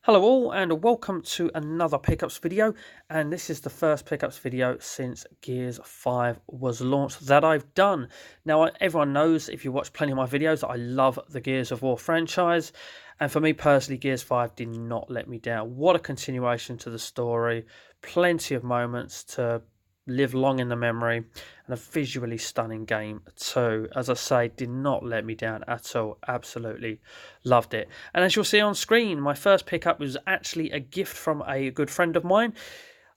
Hello all and welcome to another pickups video, and this is the first pickups video since Gears 5 was launched that I've done. Now everyone knows, if you watch plenty of my videos, that I love the Gears of War franchise, and for me personally Gears 5 did not let me down. What a continuation to the story, plenty of moments to live long in the memory, and a visually stunning game too. As I say, did not let me down at all. Absolutely loved it. And as you'll see on screen, my first pickup was actually a gift from a good friend of mine.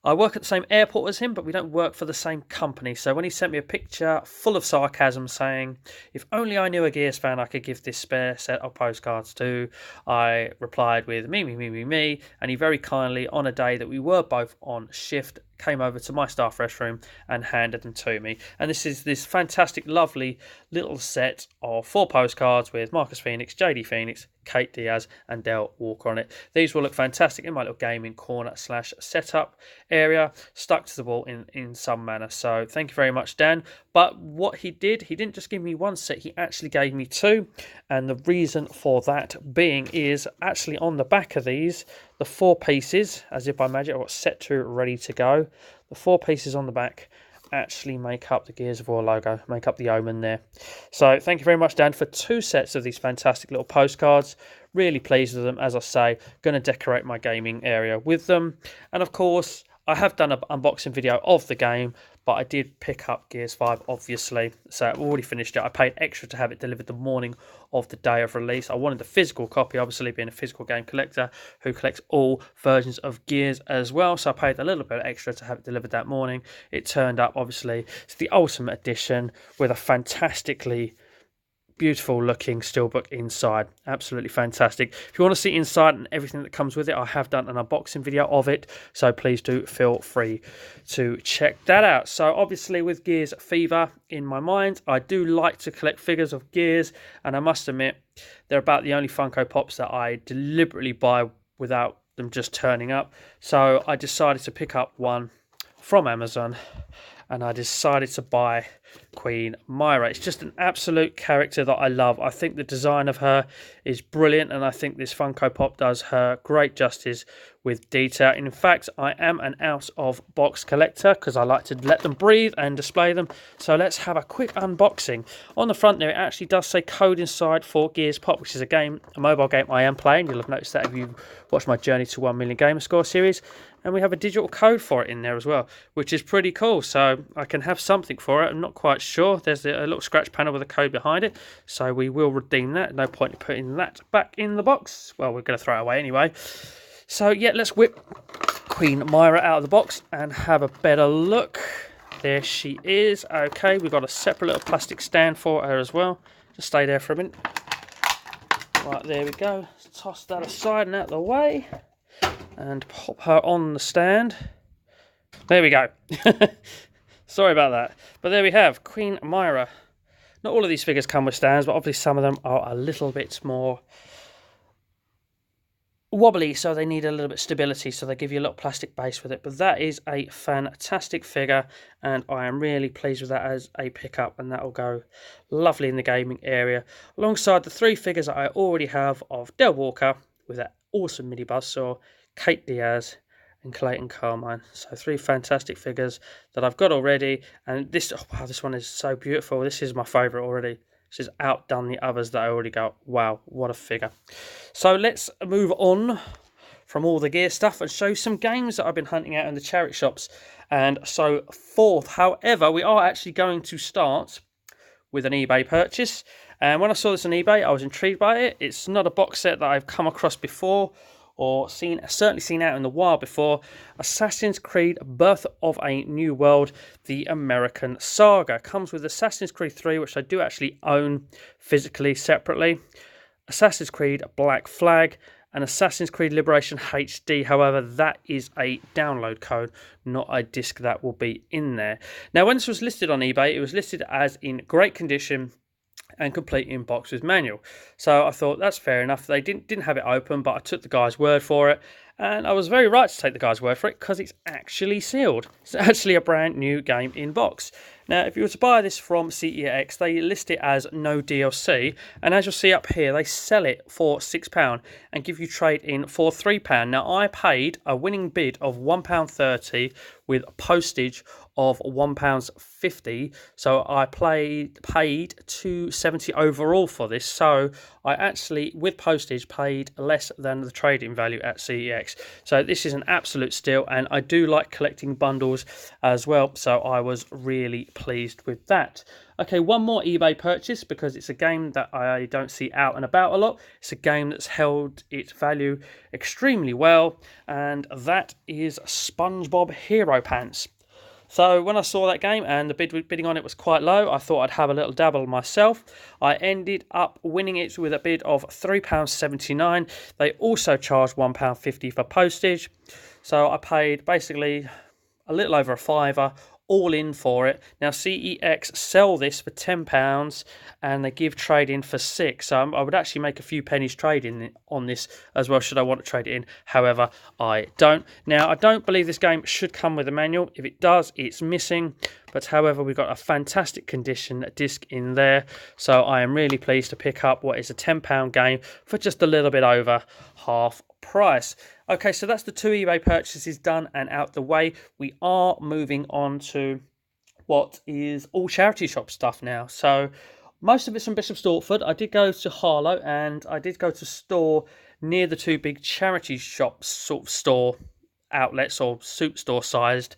I work at the same airport as him, but we don't work for the same company. So when he sent me a picture full of sarcasm saying, if only I knew a Gears fan I could give this spare set of postcards to, I replied with me. And he very kindly, on a day that we were both on shift, came over to my staff restroom and handed them to me. And this is this fantastic, lovely little set of 4 postcards with Marcus Phoenix, JD Phoenix, Kate Diaz and Del Walker on it. These will look fantastic in my little gaming corner / setup area, stuck to the wall in some manner. So thank you very much, Dan. But what he didn't just give me one set, he actually gave me 2. And the reason for that being is actually on the back of these, the 4 pieces, as if by magic, I've got set 2 ready to go. The 4 pieces on the back actually make up the Gears of War logo, make up the omen there. So thank you very much, Dan, for 2 sets of these fantastic little postcards. Really pleased with them, as I say. Going to decorate my gaming area with them. And of course, I have done an unboxing video of the game, but I did pick up Gears 5, obviously. So I've already finished it. I paid extra to have it delivered the morning of the day of release. I wanted the physical copy, obviously being a physical game collector who collects all versions of Gears as well. So I paid a little bit extra to have it delivered that morning. It turned up, obviously. It's the Ultimate Edition with a fantastically beautiful looking steelbook inside. Absolutely fantastic. If you want to see inside and everything that comes with it, I have done an unboxing video of it, so please do feel free to check that out. So obviously with Gears Fever in my mind, I do like to collect figures of Gears, and I must admit they're about the only Funko Pops that I deliberately buy without them just turning up. So I decided to pick up one from Amazon, and I decided to buy Queen Myra. It's just an absolute character that I love. I think the design of her is brilliant, and I think this Funko Pop does her great justice with detail. In fact, I am an out-of-box collector because I like to let them breathe and display them. So let's have a quick unboxing. On the front there, it actually does say code inside for Gears Pop, which is a mobile game I am playing. You'll have noticed that if you've watched my Journey to 1 Million Gamer Score series. And we have a digital code for it in there as well, which is pretty cool. So I can have something for it. I'm not quite sure. There's a little scratch panel with a code behind it. So we will redeem that. No point in putting that back in the box. Well, we're going to throw it away anyway. So yeah, let's whip Queen Myra out of the box and have a better look. There she is. Okay, we've got a separate little plastic stand for her as well. Just stay there for a minute. Right, there we go. Let's toss that aside and out of the way. And pop her on the stand. There we go. Sorry about that. But there we have Queen Myra. Not all of these figures come with stands, but obviously some of them are a little bit more wobbly, so they need a little bit of stability, so they give you a little plastic base with it. But that is a fantastic figure, and I am really pleased with that as a pickup, and that will go lovely in the gaming area alongside the 3 figures that I already have of Del Walker with that awesome mini buzzsaw, Kate Diaz and Clayton Carmine. So 3 fantastic figures that I've got already, and this one is so beautiful. This is my favourite already. This has outdone the others that I already got. Wow, what a figure. So let's move on from all the gear stuff and show some games that I've been hunting out in the charity shops and so forth. However, we are actually going to start with an eBay purchase. And when I saw this on eBay, I was intrigued by it. It's not a box set that I've come across before or certainly seen out in the wild before. Assassin's Creed Birth of a New World, the American Saga. Comes with Assassin's Creed 3, which I do actually own physically separately. Assassin's Creed Black Flag and Assassin's Creed Liberation HD. However, that is a download code, not a disc that will be in there. Now, when this was listed on eBay, it was listed as in great condition and complete in box with manual. So I thought that's fair enough. They didn't have it open, but I took the guy's word for it, And I was very right to take the guy's word for it because it's actually sealed. It's actually a brand new game in box. Now, if you were to buy this from CEX, they list it as no DLC. And as you'll see up here, they sell it for £6 and give you trade in for £3. Now, I paid a winning bid of £1.30 with postage of £1.50. So I paid £2.70 overall for this. So I actually, with postage, paid less than the trading value at CEX. So this is an absolute steal, and I do like collecting bundles as well. So I was really pleased with that. Okay, one more eBay purchase because it's a game that I don't see out and about a lot. It's a game that's held its value extremely well, and that is SpongeBob Hero Pants. So when I saw that game and the bidding on it was quite low, I thought I'd have a little dabble myself. I ended up winning it with a bid of £3.79. They also charged £1.50 for postage. So I paid basically a little over a fiver all in for it. Now CEX sell this for £10 and they give trade in for £6. So I would actually make a few pennies trading on this as well should I want to trade it in. However, I don't. Now I don't believe this game should come with a manual. If it does, it's missing. But however, we've got a fantastic condition disc in there. So I am really pleased to pick up what is a £10 game for just a little bit over half price. Okay, so that's the two eBay purchases done and out the way. We are moving on to what is all charity shop stuff now. So most of it's from Bishop Stortford. I did go to Harlow and I did go to store near the two big charity shops, sort of store outlets or soup store sized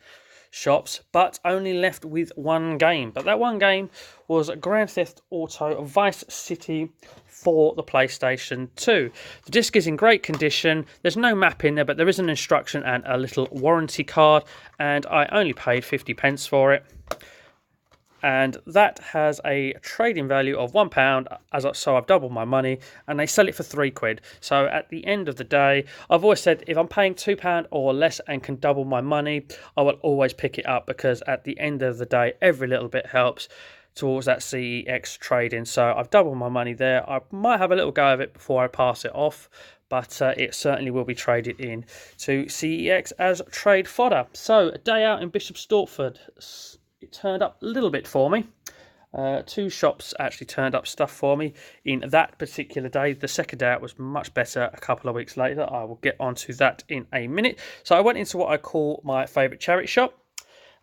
shops, but only left with one game. But that one game was Grand Theft Auto Vice City for the PlayStation 2. The disc is in great condition. There's no map in there, but there is an instruction and a little warranty card, and I only paid 50p for it. And that has a trading value of £1, so I've doubled my money, and they sell it for £3. So at the end of the day, I've always said if I'm paying £2 or less and can double my money, I will always pick it up because at the end of the day, every little bit helps towards that CEX trading. So I've doubled my money there. I might have a little go of it before I pass it off, but it certainly will be traded in to CEX as trade fodder. So a day out in Bishop Stortford. It turned up a little bit for me. Two shops actually turned up stuff for me in that particular day. The second day out was much better a couple of weeks later. I will get onto that in a minute. So I went into what I call my favourite charity shop.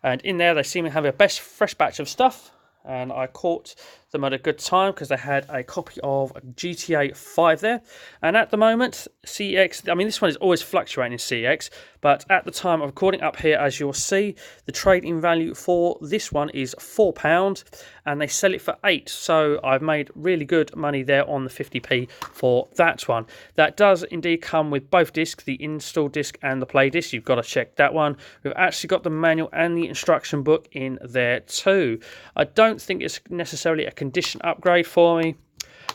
And in there they seem to have a best fresh batch of stuff. And I caught them at a good time because they had a copy of GTA 5 there. And at the moment, CX, I mean, this one is always fluctuating in CX, but at the time of recording up here, as you'll see, the trade-in value for this one is £4, and they sell it for £8. So I've made really good money there on the 50p for that one. That does indeed come with both discs, the install disc and the play disc. You've got to check that one. We've actually got the manual and the instruction book in there too. I don't think it's necessarily a condition upgrade for me.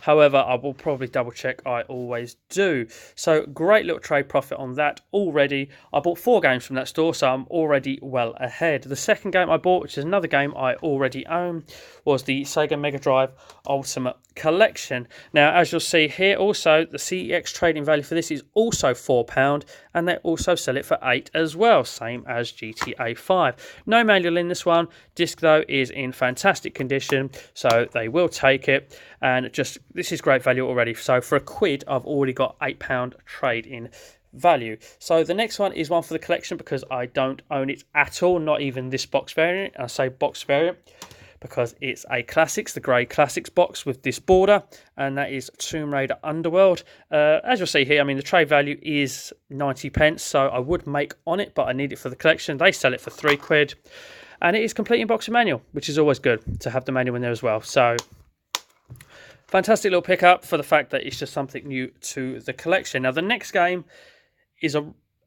However, I will probably double check. I always do. So great little trade profit on that already. I bought 4 games from that store, so I'm already well ahead. The second game I bought, which is another game I already own, was the Sega Mega Drive Ultimate Collection. Now, as you'll see here, also the CEX trading value for this is also £4, and they also sell it for £8 as well, same as GTA 5. No manual in this one. Disc though is in fantastic condition, so they will take it. And just this is great value already. So for £1, I've already got £8 trade in value. So the next one is one for the collection because I don't own it at all, not even this box variant. I say box variant because it's a Classics, the Grey Classics box with this border, and that is Tomb Raider Underworld. As you'll see here, I mean, the trade value is 90p, so I would make on it, but I need it for the collection. They sell it for £3, and it is complete in box and manual, which is always good to have the manual in there as well. So fantastic little pickup for the fact that it's just something new to the collection. Now, the next game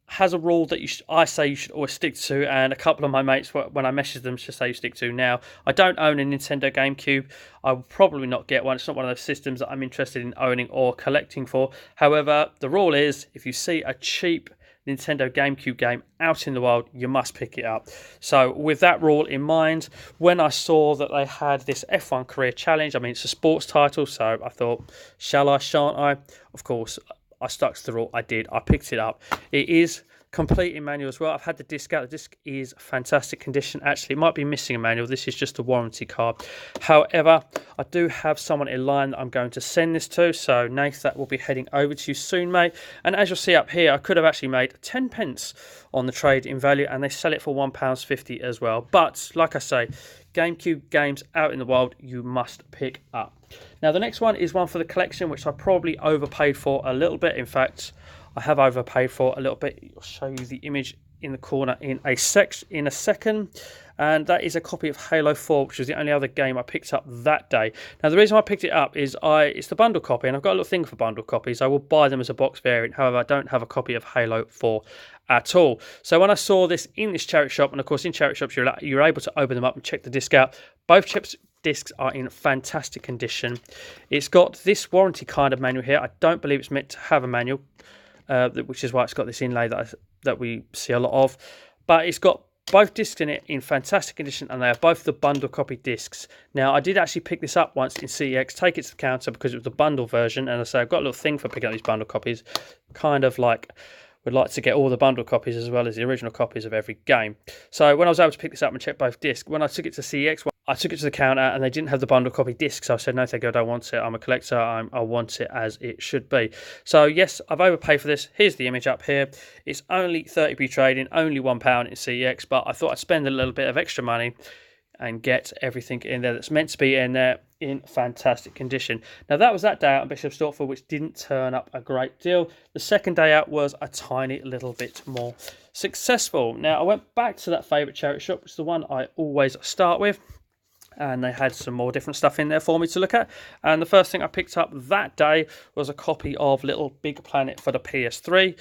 has a rule that I say you should always stick to, and a couple of my mates, when I message them, should say you stick to now. I don't own a Nintendo GameCube. I will probably not get one. It's not one of those systems that I'm interested in owning or collecting for. However, the rule is if you see a cheap Nintendo GameCube game out in the wild, you must pick it up. So with that rule in mind, when I saw that they had this F1 Career Challenge, I mean, it's a sports title, so I thought, shall I, shan't I? Of course, I stuck to the rule. I did. I picked it up. It is complete in manual as well. I've had the disc out. The disc is fantastic condition. Actually, it might be missing a manual. This is just a warranty card. However, I do have someone in line that I'm going to send this to. So, Nath, that will be heading over to you soon, mate. And as you'll see up here, I could have actually made 10 pence on the trade in value, and they sell it for £1.50 as well. But, like I say, GameCube games out in the wild, you must pick up. Now, the next one is one for the collection, which I probably overpaid for a little bit. In fact, I have overpaid for a little bit. I'll show you the image in the corner in a second. And that is a copy of Halo 4, which was the only other game I picked up that day. Now, the reason I picked it up is it's the bundle copy, and I've got a little thing for bundle copies. I will buy them as a box variant. However, I don't have a copy of Halo 4 at all. So when I saw this in this charity shop, and of course in charity shops you're able to open them up and check the disc out. Both discs are in fantastic condition. It's got this warranty kind of manual here. I don't believe it's meant to have a manual, which is why it's got this inlay that we see a lot of. But it's got both discs in it in fantastic condition, and they are both the bundle copy discs. Now, I did actually pick this up once in CEX, take it to the counter because it was the bundle version, and I say I've got a little thing for picking up these bundle copies, kind of like would like to get all the bundle copies as well as the original copies of every game. So when I was able to pick this up and check both discs, when I took it to CEX, I took it to the counter and they didn't have the bundle copy disc. So I said, no, thank you, I don't want it. I'm a collector. I want it as it should be. So yes, I've overpaid for this. Here's the image up here. It's only 30p trading, only £1 in CEX, but I thought I'd spend a little bit of extra money and get everything in there that's meant to be in there in fantastic condition. Now, that was that day out in Bishop Stortford, which didn't turn up a great deal. The second day out was a tiny little bit more successful. Now, I went back to that favourite charity shop, which is the one I always start with, and they had some more different stuff in there for me to look at. And the first thing I picked up that day was a copy of LittleBigPlanet for the PS3.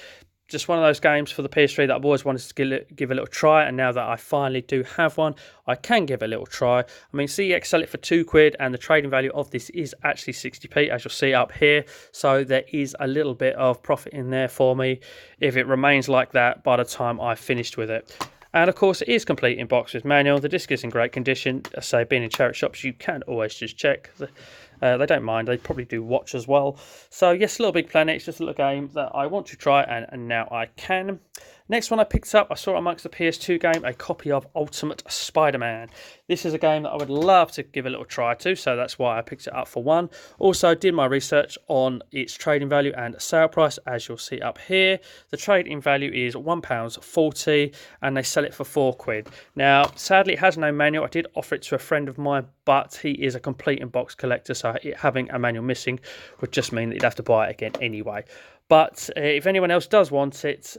Just one of those games for the PS3 that I've always wanted to give a little try, and now that I finally do have one, I can give it a little try. I mean, CEX sell it for £2, and the trading value of this is actually 60p, as you'll see up here. So there is a little bit of profit in there for me if it remains like that by the time I've finished with it. And of course, it is complete in box with manual. The disc is in great condition. As I say, being in charity shops, you can always just check. They don't mind. They probably do watch as well. So yes, LittleBigPlanet. It's just a little game that I want to try, and now I can. Next one I picked up, I saw amongst the PS2 game, a copy of Ultimate SpiderMan. This is a game that I would love to give a little try to, so that's why I picked it up for one. Also did my research on its trading value and sale price, as you'll see up here. The trading value is £1.40, and they sell it for £4. Now, sadly, it has no manual. I did offer it to a friend of mine, but he is a complete in-box collector, so having a manual missing would just mean that you'd have to buy it again anyway. But if anyone else does want it,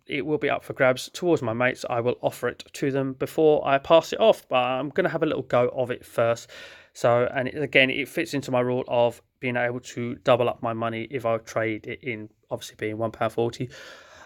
it will be up for grabs towards my mates. I will offer it to them before I pass it off, but I'm going to have a little go of it first. So, and again, it fits into my rule of being able to double up my money if I trade it in, obviously being £1.40,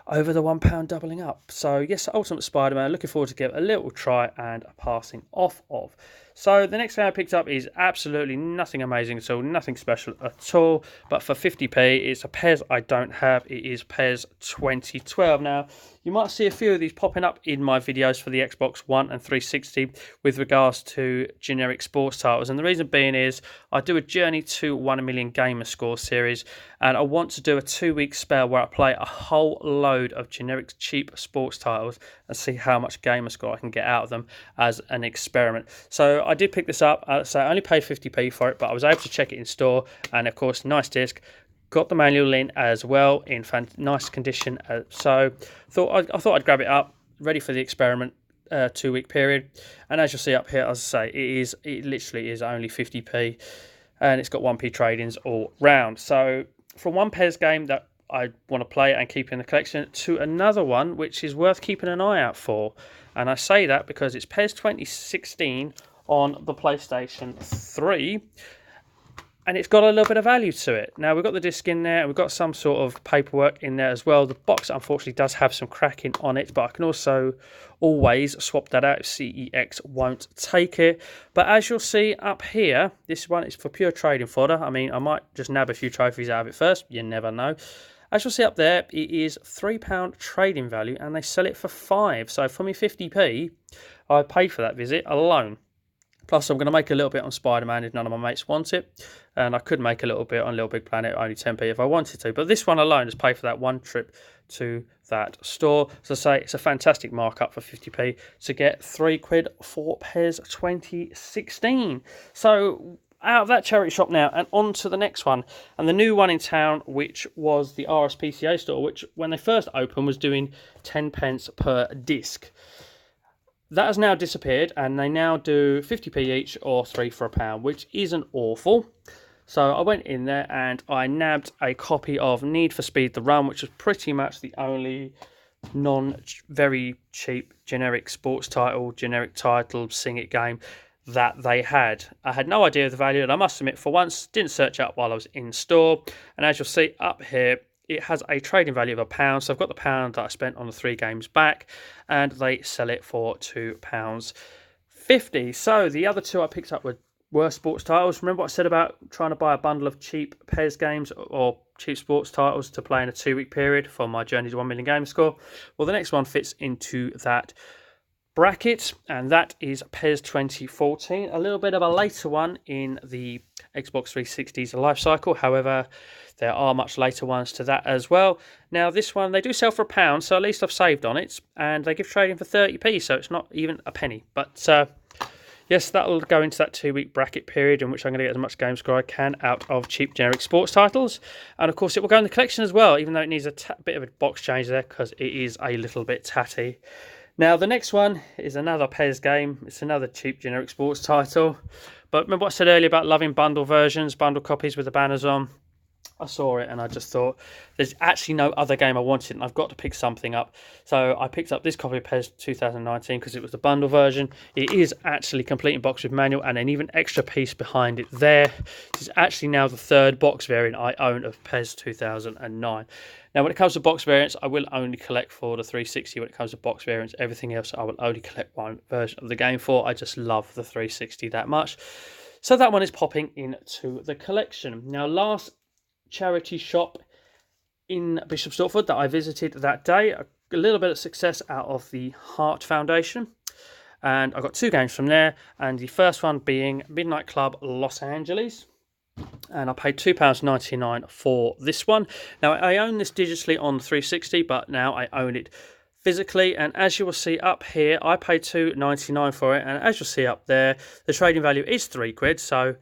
over the £1 doubling up. So yes, Ultimate Spider-Man, looking forward to give it a little try and passing off of. So the next thing I picked up is absolutely nothing amazing at all, nothing special at all, but for 50p, it's a PES I don't have. It is PES 2012. Now, you might see a few of these popping up in my videos for the Xbox One and 360 with regards to generic sports titles, and the reason being is I do a Journey to 1 Million Gamer Score series, and I want to do a 2-week spell where I play a whole load of generic cheap sports titles and see how much gamer score I can get out of them as an experiment. So I did pick this up. So I only paid 50p for it, but I was able to check it in store, and of course, nice disc. Got the manual in as well in nice condition. So I thought I'd grab it up, ready for the experiment 2-week period. And as you'll see up here, as I say, it literally is only 50p, and it's got 1p trade-ins all round. So from one PES game that I want to play and keep in the collection to another one which is worth keeping an eye out for, and I say that because it's PES 2016 on the PlayStation 3. And it's got a little bit of value to it. Now, we've got the disc in there, and we've got some sort of paperwork in there as well. The box, unfortunately, does have some cracking on it, but I can also always swap that out if CEX won't take it. But as you'll see up here, this one is for pure trading fodder. I mean, I might just nab a few trophies out of it first. You never know. As you'll see up there, it is £3 trading value, and they sell it for £5. So for me, 50p, I paid for that visit alone. Plus, I'm going to make a little bit on SpiderMan if none of my mates want it. And I could make a little bit on LittleBigPlanet, only 10p if I wanted to. But this one alone has paid for that one trip to that store. So I say it's a fantastic markup for 50p to get £3 for PES 2016. So out of that charity shop now and on to the next one. And the new one in town, which was the RSPCA store, which when they first opened was doing 10p per disc. That has now disappeared, and they now do 50p each or 3 for £1, which isn't awful. So I went in there and I nabbed a copy of Need for Speed The Run, which was pretty much the only very cheap generic sports title, generic title, sing it game that they had. I had no idea of the value, and I must admit, for once, didn't search up while I was in store. And as you'll see up here, it has a trading value of £1, so I've got the £1 that I spent on the 3 games back, and they sell it for £2.50. So the other 2 I picked up were sports titles. Remember what I said about trying to buy a bundle of cheap PES games or cheap sports titles to play in a 2-week period for my journey to 1 million game score? Well, the next one fits into that bracket, and that is PES 2014, a little bit of a later one in the Xbox 360's life cycle. However, there are much later ones to that as well. Now this one they do sell for £1, so at least I've saved on it, and they give trading for 30p, so it's not even a penny. But yes, that'll go into that 2-week bracket period in which I'm going to get as much game score I can out of cheap generic sports titles. And of course it will go in the collection as well, even though it needs a bit of a box change there because it is a little bit tatty. Now, the next one is another PES game. It's another cheap generic sports title. But remember what I said earlier about loving bundle versions, bundle copies with the banners on? I saw it and I just thought, there's actually no other game I wanted, and I've got to pick something up. So I picked up this copy of PES 2019 because it was the bundle version. It is actually complete in box with manual and an even extra piece behind it there. This is actually now the 3rd box variant I own of PES 2009. Now, when it comes to box variants, I will only collect for the 360. When it comes to box variants, everything else I will only collect one version of the game for. I just love the 360 that much. So that one is popping into the collection. Now, last charity shop in Bishop Stortford that I visited that day, a little bit of success out of the Heart Foundation. And I got 2 games from there, and the first one being Midnight Club Los Angeles. And I paid £2.99 for this one. Now, I own this digitally on the 360, but now I own it physically. And as you will see up here, I paid £2.99 for it. And as you'll see up there, the trading value is £3. So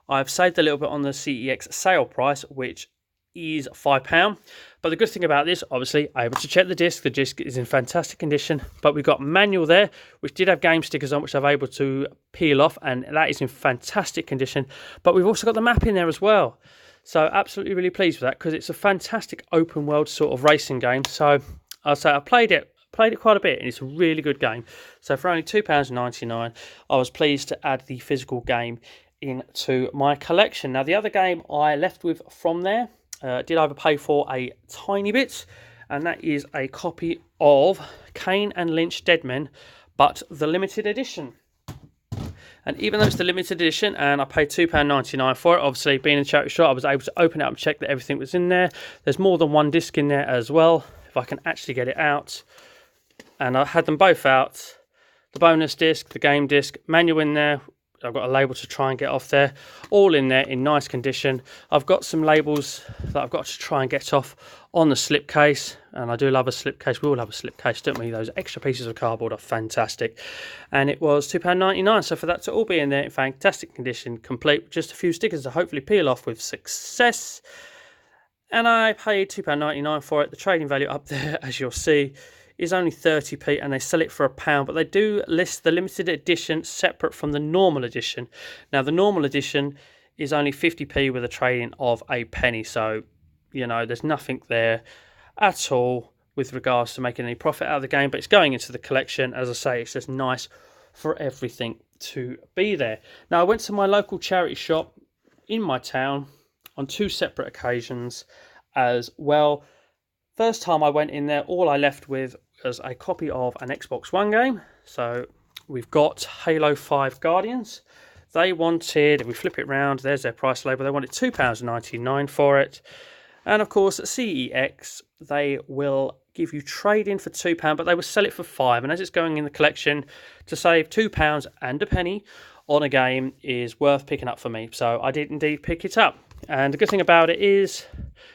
I've saved a little bit on the CEX sale price, which is £5. But the good thing about this, obviously, able to check the disc. The disc is in fantastic condition, but we've got manual there, which did have game stickers on, which I'm able to peel off, and that is in fantastic condition. But we've also got the map in there as well. So absolutely really pleased with that, because it's a fantastic open world sort of racing game. So I'll say I played it quite a bit, and it's a really good game. So for only £2.99, I was pleased to add the physical game into my collection. Now, the other game I left with from there, did overpay for a tiny bit, and that is a copy of Kane and Lynch Dead Men, but the limited edition. And even though it's the limited edition and I paid £2.99 for it, obviously being in a charity shop, I was able to open it up and check that everything was in there. There's more than one disc in there as well, if I can actually get it out. And I had them both out. The bonus disc, the game disc, manual in there. I've got a label to try and get off there, all in there in nice condition. I've got some labels that I've got to try and get off on the slipcase, and I do love a slipcase. We all love a slipcase, don't we? Those extra pieces of cardboard are fantastic. And it was £2.99, so for that to all be in there in fantastic condition, complete with just a few stickers to hopefully peel off with success. And I paid £2.99 for it. The trading value up there, as you'll see, is only 30p, and they sell it for £1, but they do list the limited edition separate from the normal edition. Now, the normal edition is only 50p with a trading of a penny, so, you know, there's nothing there at all with regards to making any profit out of the game, but it's going into the collection. As I say, it's just nice for everything to be there. Now, I went to my local charity shop in my town on 2 separate occasions as well. First time I went in there, all I left with was a copy of an Xbox One game. So we've got Halo 5 Guardians. They wanted, if we flip it round, there's their price label, they wanted £2.99 for it. And of course, at CEX, they will give you trade-in for £2, but they will sell it for £5. And as it's going in the collection, to save £2 and a penny on a game is worth picking up for me. So I did indeed pick it up. And the good thing about it is,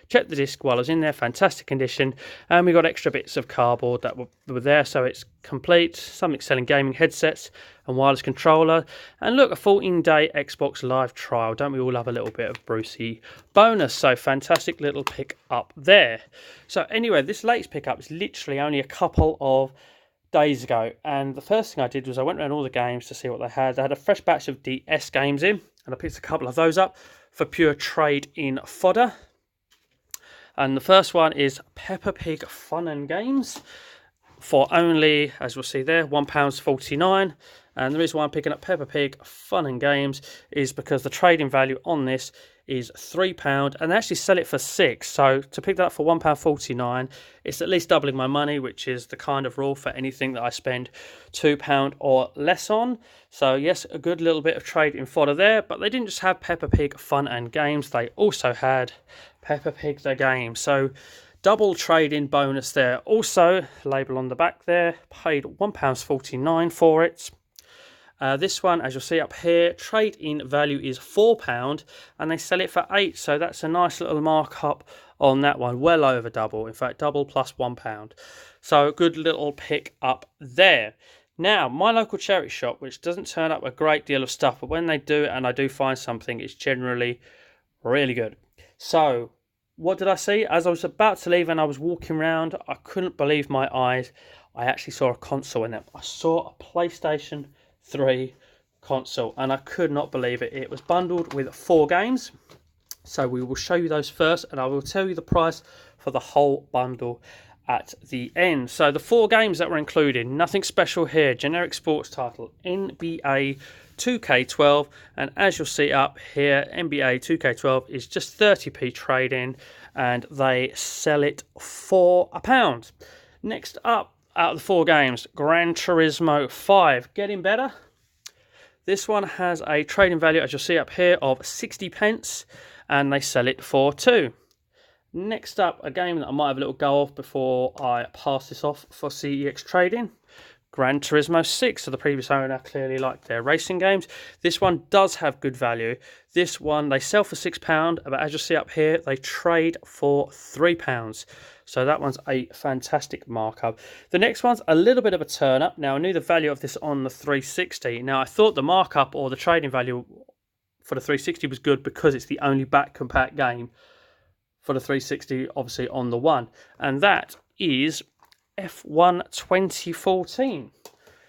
check the disc while I was in there, fantastic condition. And we got extra bits of cardboard that were there, so it's complete. Some excelling gaming headsets and wireless controller. And look, a 14-day Xbox Live trial. Don't we all love a little bit of Brucey bonus? So fantastic little pick up there. So anyway, this latest pickup is literally only a couple of days ago, and the first thing I did was I went around all the games to see what they had. They had a fresh batch of DS games in, and I picked a couple of those up for pure trade-in fodder. And the first one is Peppa Pig Fun and Games for only, as we'll see there, £1.49. And the reason why I'm picking up Peppa Pig Fun and Games is because the trading value on this is £3, and they actually sell it for £6. So to pick that up for £1.49, it's at least doubling my money, which is the kind of rule for anything that I spend £2 or less on. So yes, a good little bit of trade in fodder there. But they didn't just have Peppa Pig Fun and Games, they also had Peppa Pig the Game. So double trade-in bonus there. Also, label on the back there, paid £1.49 for it. This one, as you'll see up here, trade-in value is £4, and they sell it for £8. So that's a nice little markup on that one, well over double. In fact, double plus £1. So good little pick up there. Now, my local charity shop, which doesn't turn up a great deal of stuff, but when they do, and I do find something, it's generally really good. So what did I see? As I was about to leave and I was walking around, I couldn't believe my eyes. I actually saw a console in there. I saw a PlayStation 3 console, and I could not believe it. It was bundled with 4 games. So we will show you those first, and I will tell you the price for the whole bundle at the end. So the 4 games that were included, nothing special here. Generic sports title, NBA 2K12, and as you'll see up here, NBA 2K12 is just 30p trade-in, and they sell it for £1. Next up, out of the 4 games, Gran Turismo 5, getting better. This one has a trading value, as you'll see up here, of 60 pence, and they sell it for £2. Next up, a game that I might have a little go off before I pass this off for CEX trading. Gran Turismo 6, so the previous owner clearly liked their racing games. This one does have good value. This one, they sell for £6, but as you'll see up here, they trade for £3. So that one's a fantastic markup. The next one's a little bit of a turn up. Now, I knew the value of this on the 360. Now, I thought the markup or the trading value for the 360 was good because it's the only back compat game for the 360, obviously on the one. And that is F1 2014.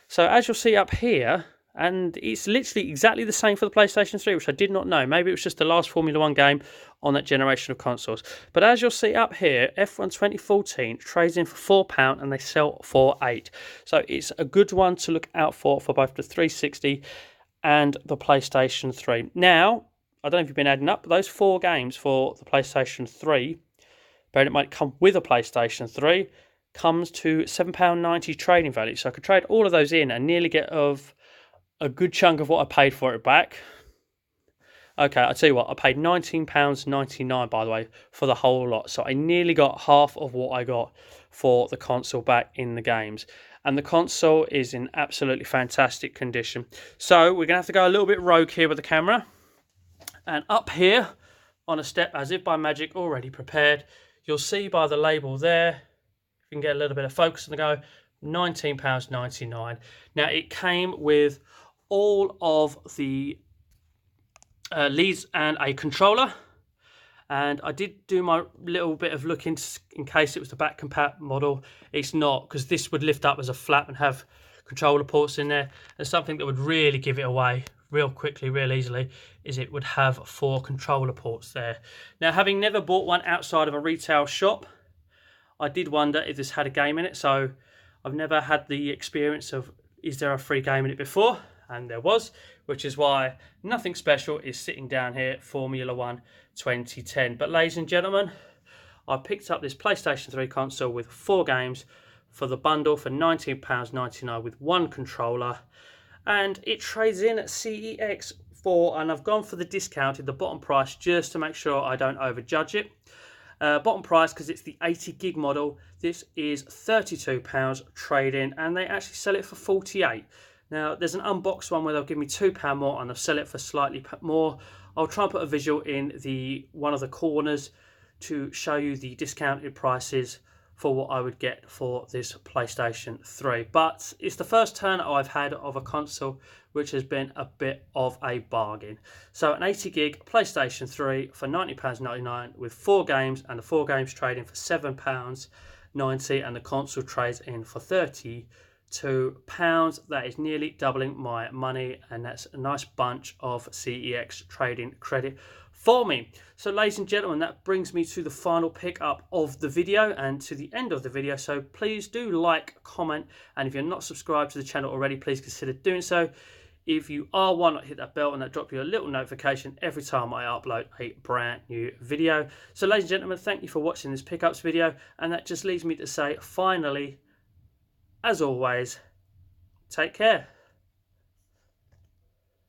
So as you'll see up here, and it's literally exactly the same for the PlayStation 3, which I did not know. Maybe it was just the last Formula 1 game on that generation of consoles. But as you'll see up here, F1 2014 trades in for £4 and they sell for £8. So it's a good one to look out for both the 360 and the PlayStation 3. Now, I don't know if you've been adding up, but those 4 games for the PlayStation 3, but it might come with a PlayStation 3, comes to £7.90 trading value. So I could trade all of those in and nearly get a good chunk of what I paid for it back. Okay, I'll tell you what, I paid £19.99, by the way, for the whole lot. So I nearly got half of what I got for the console back in the games. And the console is in absolutely fantastic condition. So we're going to have to go a little bit rogue here with the camera. And up here, on a step, as if by magic, already prepared, you'll see by the label there, if you can get a little bit of focus on the go, £19.99. Now, it came with all of the leads and a controller. And I did do my little bit of looking in case it was the back compat model. It's not, because this would lift up as a flap and have controller ports in there. And something that would really give it away real quickly, real easily, is it would have 4 controller ports there. Now, having never bought one outside of a retail shop, I did wonder if this had a game in it. So I've never had the experience of, is there a free game in it before? And there was, which is why nothing special is sitting down here, Formula 1 2010. But ladies and gentlemen, I picked up this PlayStation 3 console with 4 games for the bundle for £19.99 with 1 controller. And it trades in at CEX for, and I've gone for the discounted, the bottom price, just to make sure I don't overjudge it. Bottom price, because it's the 80 gig model, this is £32 trade-in, and they actually sell it for £48. Now, there's an unboxed one where they'll give me £2 more and they'll sell it for slightly more. I'll try and put a visual in one of the corners to show you the discounted prices for what I would get for this PlayStation 3. But it's the first turn I've had of a console which has been a bit of a bargain. So an 80 gig PlayStation 3 for £90.99 with 4 games, and the 4 games trade in for £7.90 and the console trades in for £32. That is nearly doubling my money, and that's a nice bunch of CEX trading credit for me. So ladies and gentlemen, that brings me to the final pickup of the video and to the end of the video. So please do like, comment, and if you're not subscribed to the channel already, please consider doing so. If you are, why not hit that bell and that drop you a little notification every time I upload a brand new video. So ladies and gentlemen, thank you for watching this pickups video, and that just leaves me to say, finally, as always, take care.